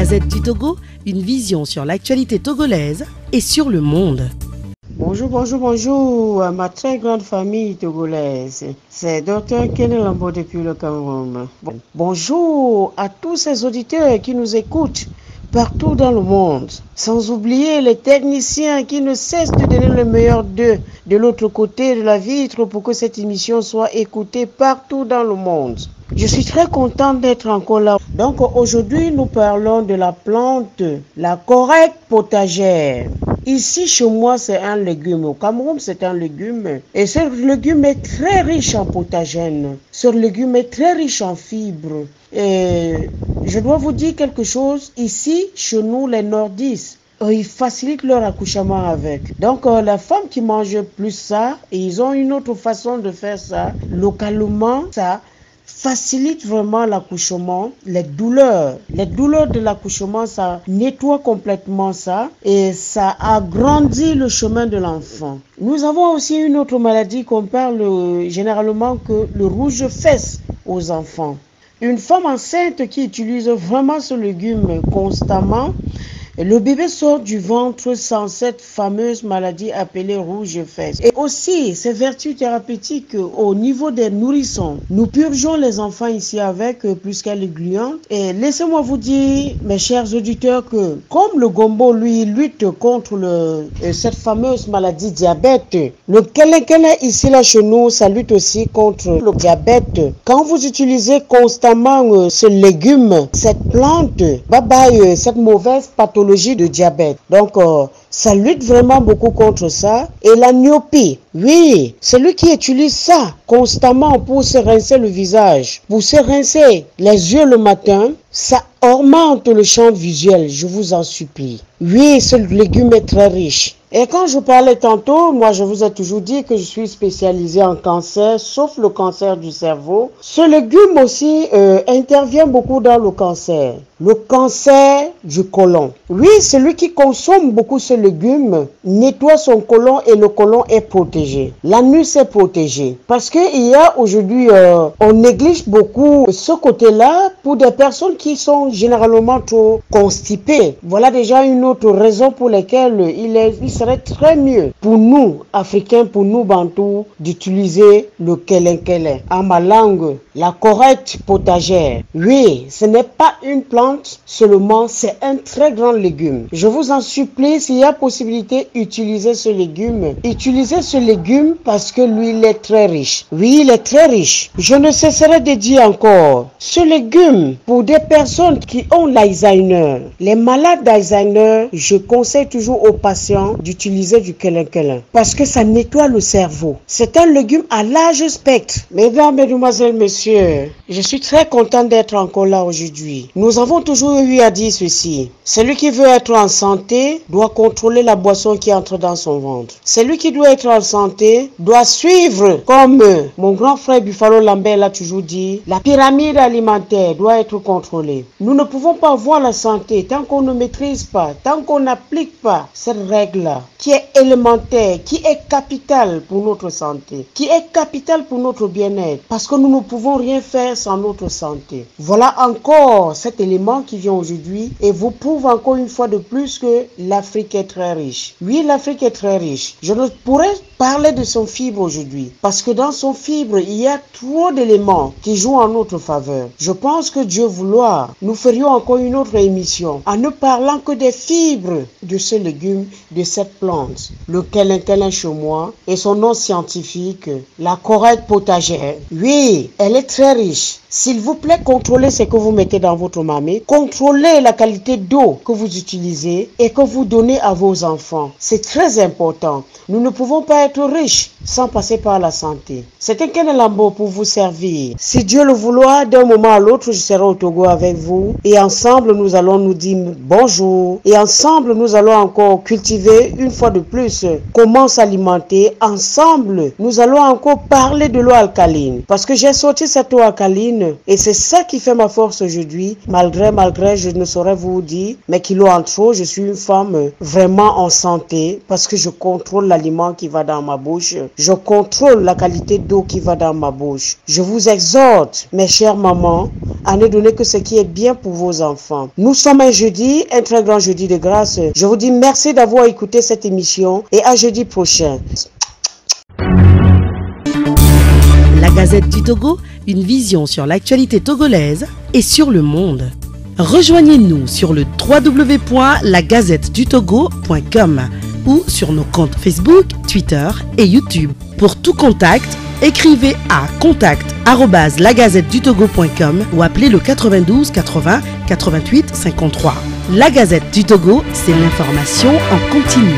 Gazette du Togo, une vision sur l'actualité togolaise et sur le monde. Bonjour à ma très grande famille togolaise. C'est Dr Kenny Lambo depuis le Cameroun. Bonjour à tous ces auditeurs qui nous écoutent partout dans le monde. Sans oublier les techniciens qui ne cessent de donner le meilleur d'eux de l'autre côté de la vitre pour que cette émission soit écoutée partout dans le monde. Je suis très contente d'être encore là. Donc aujourd'hui, nous parlons de la plante, la coraïque potagère. Ici, chez moi, c'est un légume. Au Cameroun, c'est un légume. Et ce légume est très riche en potagène. Ce légume est très riche en fibres. Et je dois vous dire quelque chose. Ici, chez nous, les nordistes, ils facilitent leur accouchement avec. Donc, la femme qui mange plus ça, et ils ont une autre façon de faire ça. Localement, ça facilite vraiment l'accouchement, les douleurs de l'accouchement, ça nettoie complètement ça et ça agrandit le chemin de l'enfant. Nous avons aussi une autre maladie qu'on parle généralement que le rouge-fesse aux enfants. Une femme enceinte qui utilise vraiment ce légume constamment, le bébé sort du ventre sans cette fameuse maladie appelée rouge-fesse. Et aussi, ses vertus thérapeutiques au niveau des nourrissons. Nous purgeons les enfants ici avec plus qu'à l'aiguillon. Et laissez-moi vous dire, mes chers auditeurs, que comme le gombo, lui, lutte contre cette fameuse maladie diabète, le kelekele ici, là, chez nous, ça lutte aussi contre le diabète. Quand vous utilisez constamment ce légume, cette plante, cette mauvaise pathologie de diabète. Donc, ça lutte vraiment beaucoup contre ça. Et la myopie, oui, celui qui utilise ça constamment pour se rincer le visage, pour se rincer les yeux le matin, ça augmente le champ visuel, je vous en supplie. Oui, ce légume est très riche. Et quand je parlais tantôt, moi je vous ai toujours dit que je suis spécialisée en cancer, sauf le cancer du cerveau. Ce légume aussi intervient beaucoup dans le cancer du côlon. Oui, celui qui consomme beaucoup ce légume nettoie son côlon et le côlon est protégé. L'anus est protégé. Parce qu'il y a aujourd'hui, on néglige beaucoup ce côté-là pour des personnes qui sont généralement trop constipées. Voilà déjà une autre raison pour laquelle il serait très mieux pour nous, Africains, pour nous, Bantous, d'utiliser le kelekele. En ma langue, la coraïque potagère. Oui, ce n'est pas une plante seulement, c'est un très grand légume. Je vous en supplie, s'il y a possibilité, utilisez ce légume. Utilisez ce légume parce que lui, il est très riche. Oui, il est très riche. Je ne cesserai de dire encore, ce légume, pour des personnes qui ont l'Alzheimer, les malades d'Alzheimer, je conseille toujours aux patients d'utiliser du kelekele parce que ça nettoie le cerveau. C'est un légume à large spectre. Mesdames, mesdemoiselles, messieurs, je suis très content d'être encore là aujourd'hui. Nous avons toujours eu à dire ceci. Celui qui veut être en santé doit contrôler la boisson qui entre dans son ventre. Celui qui doit être en santé doit suivre, comme mon grand frère Buffalo Lambert l'a toujours dit, la pyramide alimentaire doit être contrôlée. Nous ne pouvons pas avoir la santé tant qu'on ne maîtrise pas, tant qu'on n'applique pas cette règle-là, qui est élémentaire, qui est capitale pour notre santé, qui est capitale pour notre bien-être, parce que nous ne pouvons rien faire sans notre santé. Voilà encore cet élément qui vient aujourd'hui et vous prouve encore une fois de plus que l'Afrique est très riche. Oui, l'Afrique est très riche. Je ne pourrais parler de son fibre aujourd'hui parce que dans son fibre, il y a trop d'éléments qui jouent en notre faveur. Je pense que Dieu vouloir, nous ferions encore une autre émission en ne parlant que des fibres de ce légume, de cette plante, le kelekele chez moi et son nom scientifique, la coraïque potagère. Oui, elle est très riche. S'il vous plaît, contrôlez ce que vous mettez dans votre marmite. Contrôlez la qualité d'eau que vous utilisez et que vous donnez à vos enfants. C'est très important. Nous ne pouvons pas être riches sans passer par la santé. C'était Kenny Lambo pour vous servir. Si Dieu le vouloir, d'un moment à l'autre, je serai au Togo avec vous. Et ensemble, nous allons nous dire bonjour. Et ensemble, nous allons encore cultiver une fois de plus comment s'alimenter. Ensemble, nous allons encore parler de l'eau alcaline. Parce que j'ai sorti cette eau alcaline et c'est ça qui fait ma force aujourd'hui, malgré malgré, je ne saurais vous dire, mes kilos en trop, je suis une femme vraiment en santé parce que je contrôle l'aliment qui va dans ma bouche. Je contrôle la qualité d'eau qui va dans ma bouche. Je vous exhorte, mes chères mamans, à ne donner que ce qui est bien pour vos enfants. Nous sommes un jeudi, un très grand jeudi de grâce. Je vous dis merci d'avoir écouté cette émission et à jeudi prochain. La Gazette du Togo, une vision sur l'actualité togolaise et sur le monde. Rejoignez-nous sur le www.lagazettedutogo.com ou sur nos comptes Facebook, Twitter et YouTube. Pour tout contact, écrivez à contact@lagazettedutogo.com ou appelez le 92 80 88 53. La Gazette du Togo, c'est l'information en continu.